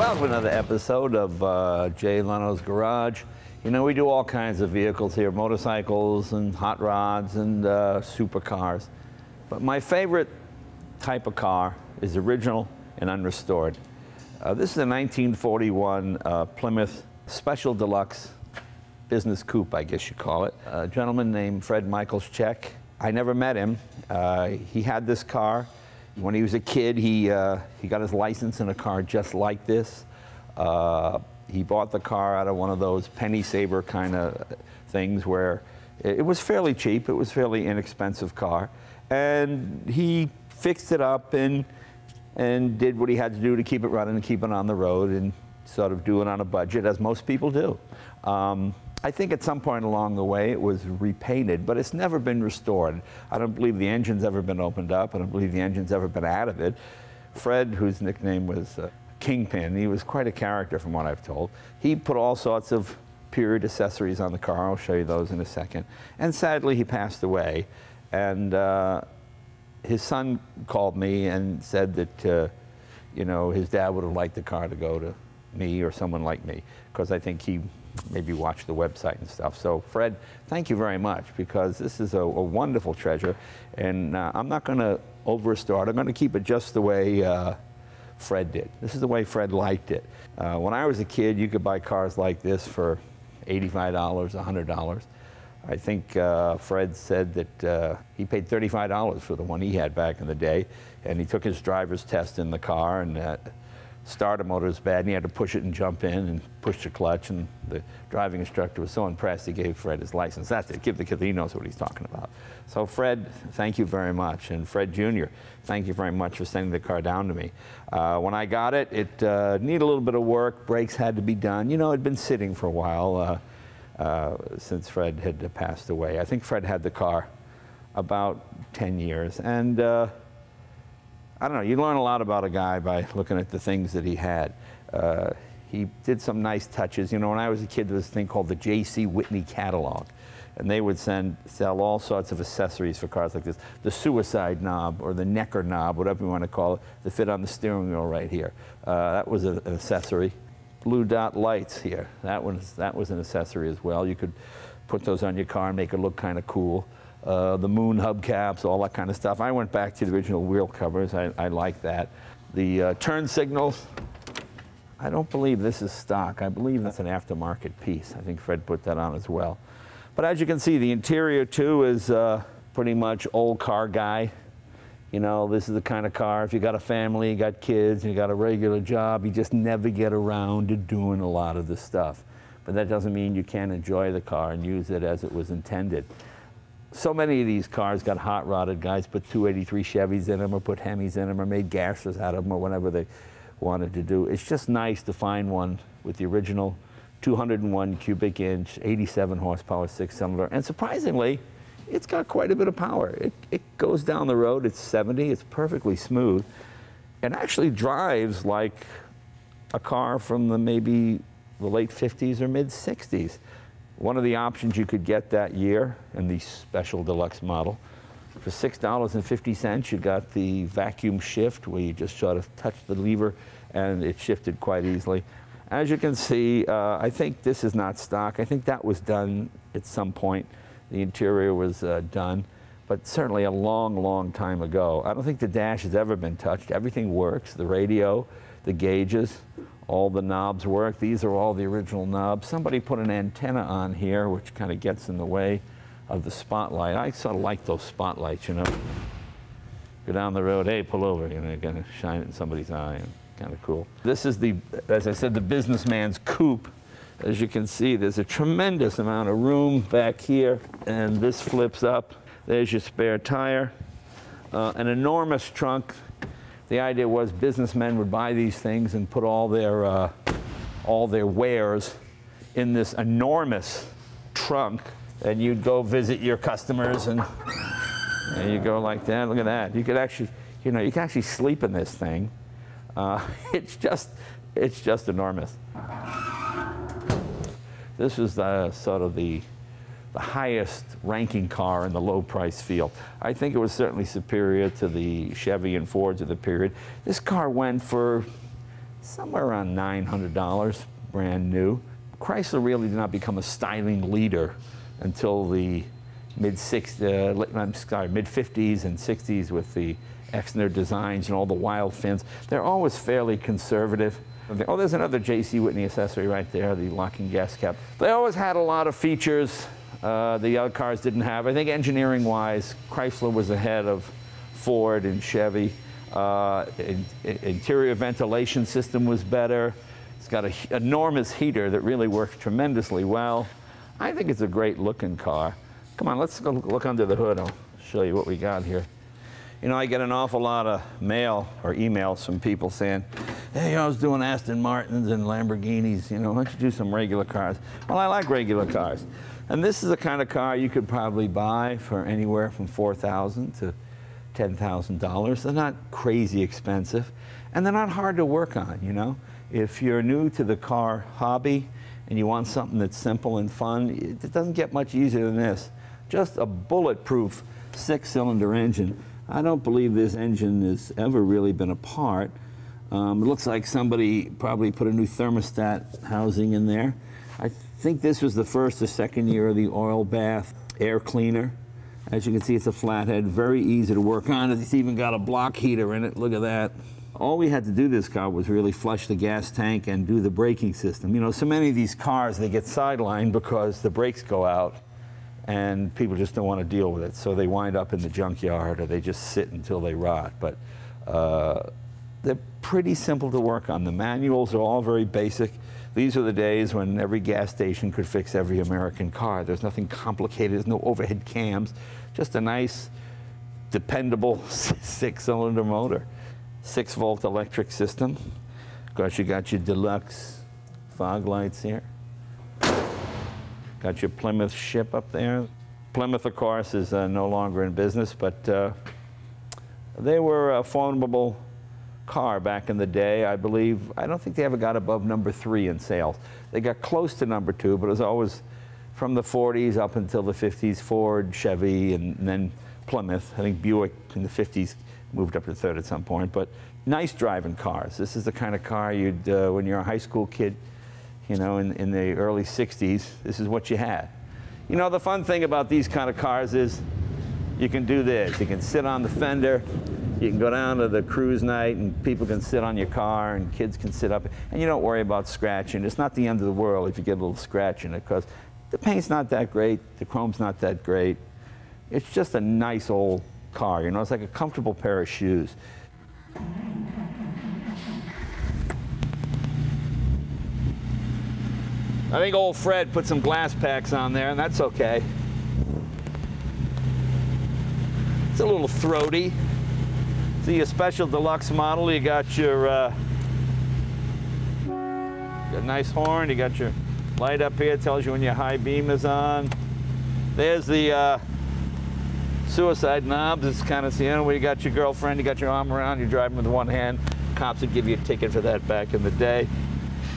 Welcome to another episode of Jay Leno's Garage. You know, we do all kinds of vehicles here, motorcycles and hot rods and supercars. But my favorite type of car is original and unrestored. This is a 1941 Plymouth Special Deluxe Business Coupe, I guess you call it. A gentleman named Fred Michaels-Czech. I never met him. He had this car. When he was a kid, he got his license in a car just like this. He bought the car out of one of those penny saver kind of things where it was fairly cheap. It was a fairly inexpensive car. And he fixed it up and did what he had to do to keep it running and keep it on the road and sort of do it on a budget, as most people do. I think at some point along the way it was repainted, but it's never been restored. I don't believe the engine's ever been opened up. I don't believe the engine's ever been out of it. Fred, whose nickname was Kingpin, he was quite a character from what I've told. He put all sorts of period accessories on the car. I'll show you those in a second. And sadly, he passed away. And his son called me and said that, you know, his dad would have liked the car to go to me or someone like me, because I think he maybe watch the website and stuff. So Fred, thank you very much, because this is a wonderful treasure, and I'm not going to over-restore it. I'm going to keep it just the way Fred did. This is the way Fred liked it. When I was a kid, you could buy cars like this for $85, $100. I think Fred said that he paid $35 for the one he had back in the day, and he took his driver's test in the car, and starter motor was bad, and he had to push it and jump in and push the clutch, and the driving instructor was so impressed he gave Fred his license. That's it. Give the kid, he knows what he's talking about. So Fred, thank you very much. And Fred Jr., thank you very much for sending the car down to me. When I got it, it needed a little bit of work. Brakes had to be done. You know, it had been sitting for a while since Fred had passed away. I think Fred had the car about 10 years. And I don't know, you learn a lot about a guy by looking at the things that he had. He did some nice touches. You know, when I was a kid, there was a thing called the J.C. Whitney catalog, and they would sell all sorts of accessories for cars like this. The suicide knob, or the necker knob, whatever you want to call it, that fit on the steering wheel right here. That was an accessory. Blue dot lights here, that was an accessory as well. You could put those on your car and make it look kind of cool. The moon hubcaps, all that kind of stuff. I went back to the original wheel covers. I like that. The turn signals, I don't believe this is stock. I believe that's an aftermarket piece. I think Fred put that on as well. But as you can see, the interior too is pretty much old car guy. You know, this is the kind of car, if you got a family, you got kids, and you got a regular job, you just never get around to doing a lot of this stuff. But that doesn't mean you can't enjoy the car and use it as it was intended. So many of these cars got hot rodded. Guys put 283 Chevys in them, or put Hemis in them, or made gassers out of them, or whatever they wanted to do. It's just nice to find one with the original 201 cubic inch, 87 horsepower, 6-cylinder. And surprisingly, it's got quite a bit of power. It goes down the road, it's 70, it's perfectly smooth, and actually drives like a car from maybe the late 50s or mid 60s. One of the options you could get that year in the Special Deluxe model, for $6.50, you got the vacuum shift, where you just sort of touch the lever and it shifted quite easily. As you can see, I think this is not stock. I think that was done at some point. The interior was done, but certainly a long, long time ago. I don't think the dash has ever been touched. Everything works, the radio, the gauges, all the knobs work. These are all the original knobs. Somebody put an antenna on here, which kind of gets in the way of the spotlight. I sort of like those spotlights, you know. Go down the road, hey, pull over, you know, you're gonna shine it in somebody's eye, and kind of cool. This is the, as I said, the businessman's coupe. As you can see, there's a tremendous amount of room back here, and this flips up. There's your spare tire. An enormous trunk. The idea was businessmen would buy these things and put all their wares in this enormous trunk, and you'd go visit your customers, and there you go like that. Look at that. You could actually, you know, you can actually sleep in this thing. It's just enormous. This is sort of the highest ranking car in the low price field. I think it was certainly superior to the Chevy and Fords of the period. This car went for somewhere around $900, brand new. Chrysler really did not become a styling leader until the mid-50s and 60s with the Exner designs and all the wild fins. They're always fairly conservative. Oh, there's another J.C. Whitney accessory right there, the locking gas cap. They always had a lot of features the other cars didn't have. I think engineering-wise, Chrysler was ahead of Ford and Chevy. Interior ventilation system was better. It's got an enormous heater that really works tremendously well. I think it's a great looking car. Come on, let's go look under the hood. I'll show you what we got here. You know, I get an awful lot of mail or emails from people saying, hey, I was doing Aston Martins and Lamborghinis, you know, why don't you do some regular cars? Well, I like regular cars. And this is the kind of car you could probably buy for anywhere from $4,000 to $10,000. They're not crazy expensive, and they're not hard to work on, you know. If you're new to the car hobby and you want something that's simple and fun, it doesn't get much easier than this. Just a bulletproof 6-cylinder engine. I don't believe this engine has ever really been apart. It looks like somebody probably put a new thermostat housing in there. I think this was the first or second year of the oil bath air cleaner. As you can see, it's a flathead, very easy to work on. It's even got a block heater in it. Look at that. All we had to do this car was really flush the gas tank and do the braking system. You know, so many of these cars, they get sidelined because the brakes go out and people just don't want to deal with it. So they wind up in the junkyard or they just sit until they rot. But they're pretty simple to work on. The manuals are all very basic. These are the days when every gas station could fix every American car. There's nothing complicated, there's no overhead cams, just a nice, dependable 6-cylinder motor. 6-volt electric system. Of course, you got your deluxe fog lights here. Got your Plymouth ship up there. Plymouth, of course, is no longer in business, but they were a formidable car back in the day. I believe, I don't think they ever got above number 3 in sales. They got close to number 2, but it was always from the 40s up until the 50s, Ford, Chevy, and then Plymouth. I think Buick in the 50s moved up to 3rd at some point, but nice driving cars. This is the kind of car you'd, when you're a high school kid, you know, in the early 60s, this is what you had. You know, the fun thing about these kind of cars is you can do this. You can sit on the fender, you can go down to the cruise night and people can sit on your car and kids can sit up, and you don't worry about scratching. It's not the end of the world if you get a little scratch in it, because the paint's not that great, the chrome's not that great. It's just a nice old car, you know, it's like a comfortable pair of shoes. I think old Fred put some glass packs on there, and that's okay. It's a little throaty. See, a special deluxe model, you got your got a nice horn, you got your light up here, tells you when your high beam is on. There's the suicide knobs. It's kind of, you know, where you got your girlfriend, you got your arm around, you're driving with one hand. Cops would give you a ticket for that back in the day.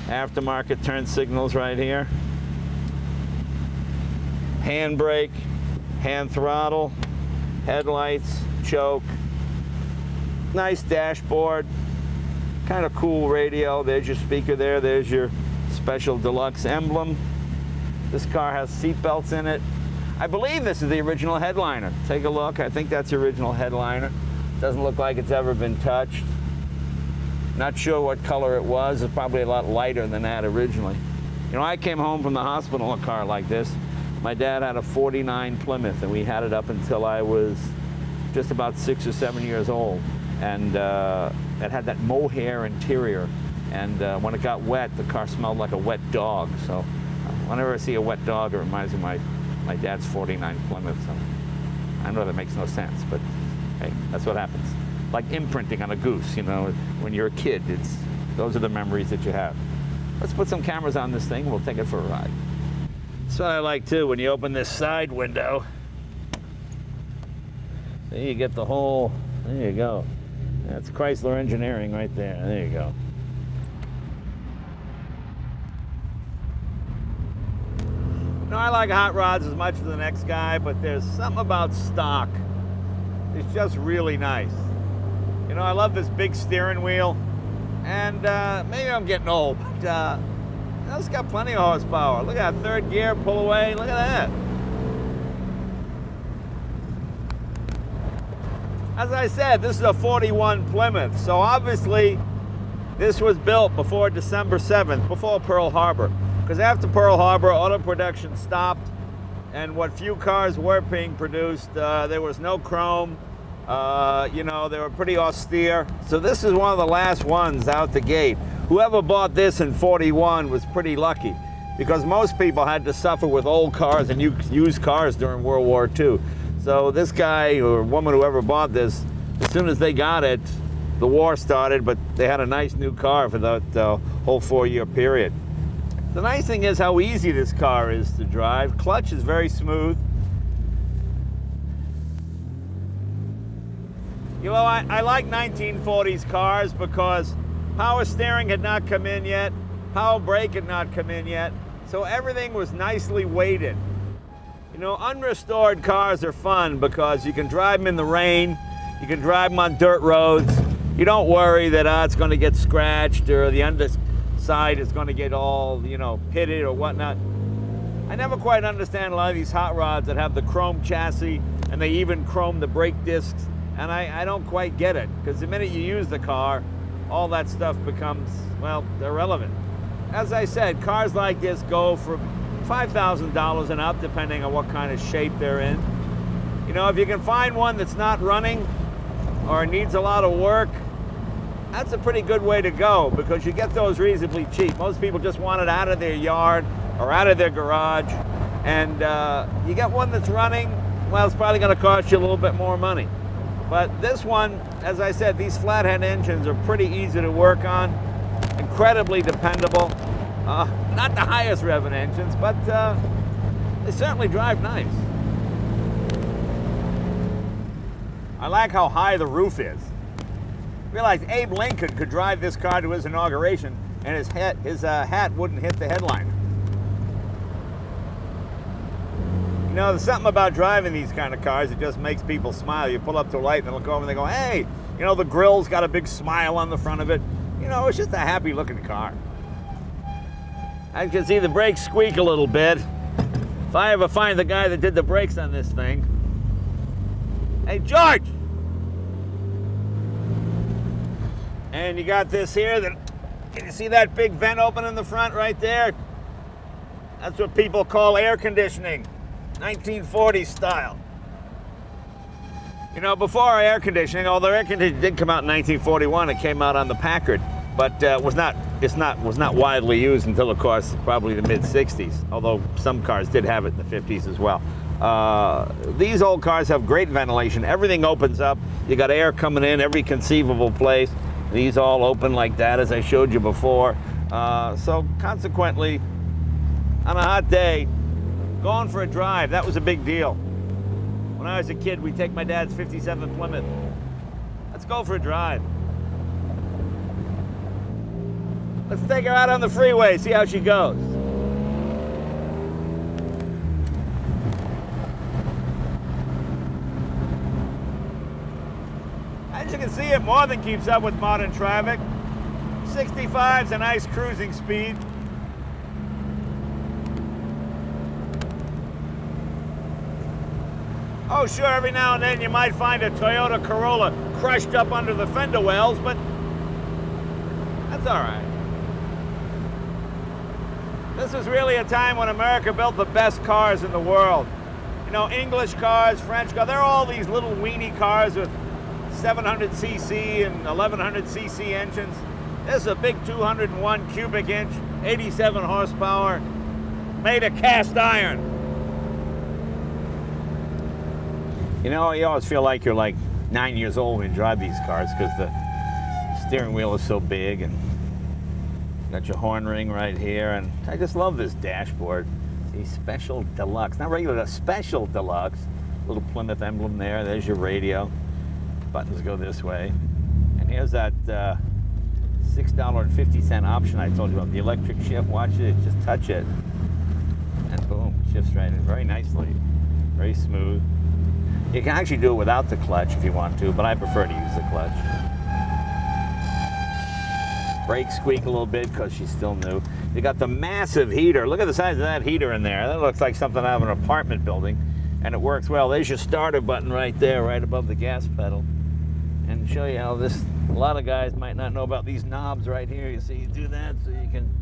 Aftermarket turn signals right here. Handbrake, hand throttle, headlights, choke. Nice dashboard, kind of cool radio. There's your speaker there. There's your special deluxe emblem. This car has seat belts in it. I believe this is the original headliner. Take a look. I think that's the original headliner. Doesn't look like it's ever been touched. Not sure what color it was. It's probably a lot lighter than that originally. You know, I came home from the hospital in a car like this. My dad had a '49 Plymouth, and we had it up until I was just about 6 or 7 years old. And it had that mohair interior. And when it got wet, the car smelled like a wet dog. So whenever I see a wet dog, it reminds me of my dad's '49 Plymouth. So I know that makes no sense, but hey, that's what happens. Like imprinting on a goose, you know, when you're a kid, those are the memories that you have. Let's put some cameras on this thing and we'll take it for a ride. That's what I like too, when you open this side window. There you get the whole, there you go. That's Chrysler Engineering right there, there you go. No, I like hot rods as much as the next guy, but there's something about stock. It's just really nice. You know, I love this big steering wheel. And maybe I'm getting old, but it's got plenty of horsepower. Look at that third gear, pull away, look at that. As I said, this is a 41 Plymouth, so obviously this was built before December 7th, before Pearl Harbor. Because after Pearl Harbor, auto production stopped, and what few cars were being produced, there was no chrome. You know, they were pretty austere. So this is one of the last ones out the gate. Whoever bought this in 41 was pretty lucky, because most people had to suffer with old cars and used cars during World War II. So this guy or woman, whoever bought this, as soon as they got it, the war started, but they had a nice new car for that whole 4-year period. The nice thing is how easy this car is to drive. Clutch is very smooth. You know, I like 1940s cars because power steering had not come in yet, power brake had not come in yet, so everything was nicely weighted. You know, unrestored cars are fun because you can drive them in the rain, you can drive them on dirt roads. You don't worry that it's going to get scratched or the underside is going to get all, you know, pitted or whatnot. I never quite understand a lot of these hot rods that have the chrome chassis and they even chrome the brake discs, and I don't quite get it, because the minute you use the car, all that stuff becomes, well, irrelevant. As I said, cars like this go for $5,000 and up, depending on what kind of shape they're in. You know, if you can find one that's not running or needs a lot of work, that's a pretty good way to go, because you get those reasonably cheap. Most people just want it out of their yard or out of their garage, and you get one that's running, well, it's probably going to cost you a little bit more money. But this one, as I said, these flathead engines are pretty easy to work on, incredibly dependable. Not the highest revving engines, but they certainly drive nice. I like how high the roof is. Realize Abe Lincoln could drive this car to his inauguration and his hat wouldn't hit the headliner. You know, there's something about driving these kind of cars that just makes people smile. You pull up to a light and they look over and they go, hey, you know, the grill's got a big smile on the front of it. You know, it's just a happy looking car. I can see the brakes squeak a little bit. If I ever find the guy that did the brakes on this thing. Hey, George! And you got this here, can you see that big vent open in the front right there? That's what people call air conditioning, 1940s style. You know, before air conditioning, although air conditioning did come out in 1941, it came out on the Packard, but was not widely used until, of course, probably the mid-60s, although some cars did have it in the 50s as well. These old cars have great ventilation. Everything opens up. You got air coming in every conceivable place. These all open like that, as I showed you before. So consequently, on a hot day, going for a drive, that was a big deal. When I was a kid, we'd take my dad's 57 Plymouth. Let's go for a drive. Let's take her out on the freeway, see how she goes. As you can see, it more than keeps up with modern traffic. 65's a nice cruising speed. Oh, sure, every now and then you might find a Toyota Corolla crushed up under the fender wells, but that's all right. This was really a time when America built the best cars in the world. You know, English cars, French cars, they're all these little weenie cars with 700cc and 1100cc engines. This is a big 201 cubic inch, 87 horsepower, made of cast iron. You know, you always feel like you're like 9 years old when you drive these cars because the steering wheel is so big, and got your horn ring right here, and I just love this dashboard. See, Special Deluxe, not regular, Special Deluxe. Little Plymouth emblem there. There's your radio. Buttons go this way. And here's that $6.50 option I told you about, the electric shift. Watch it, just touch it, and boom, shifts right in very nicely. Very smooth. You can actually do it without the clutch if you want to, but I prefer to use the clutch. Brakes squeak a little bit because she's still new. You got the massive heater. Look at the size of that heater in there. That looks like something out of an apartment building. And it works well. There's your starter button right there, right above the gas pedal. And show you how this, a lot of guys might not know about these knobs right here. You see, you do that so you can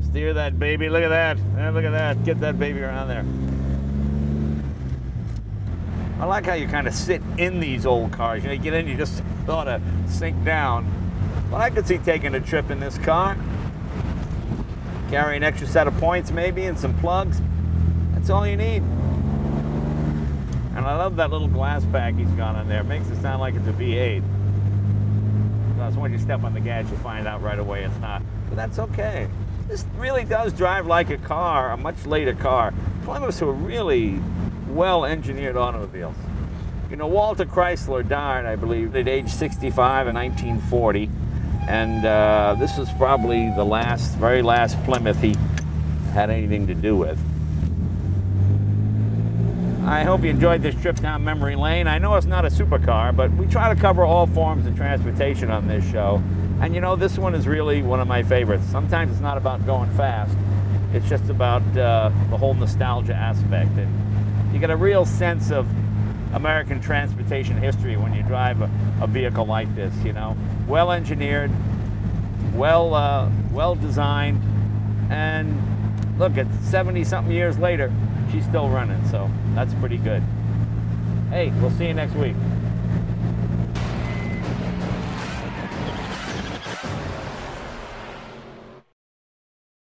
steer that baby. Look at that. Look at that. Get that baby around there. I like how you kind of sit in these old cars. You know, you get in, you just sort of sink down. But I could see taking a trip in this car. Carry an extra set of points maybe and some plugs. That's all you need. And I love that little glass pack he's got on there. It makes it sound like it's a V8. Because when you step on the gas, you find out right away it's not. But that's okay. This really does drive like a car, a much later car. Plymouths were really well-engineered automobiles. You know, Walter Chrysler died, I believe, at age 65 in 1940. And this was probably the very last Plymouth he had anything to do with. I hope you enjoyed this trip down memory lane. I know it's not a supercar, but we try to cover all forms of transportation on this show. And you know, this one is really one of my favorites. Sometimes it's not about going fast. It's just about the whole nostalgia aspect. And you get a real sense of American transportation history when you drive a vehicle like this, you know. Well engineered, well designed, and look, at 70-something years later, she's still running, so that's pretty good. Hey, we'll see you next week.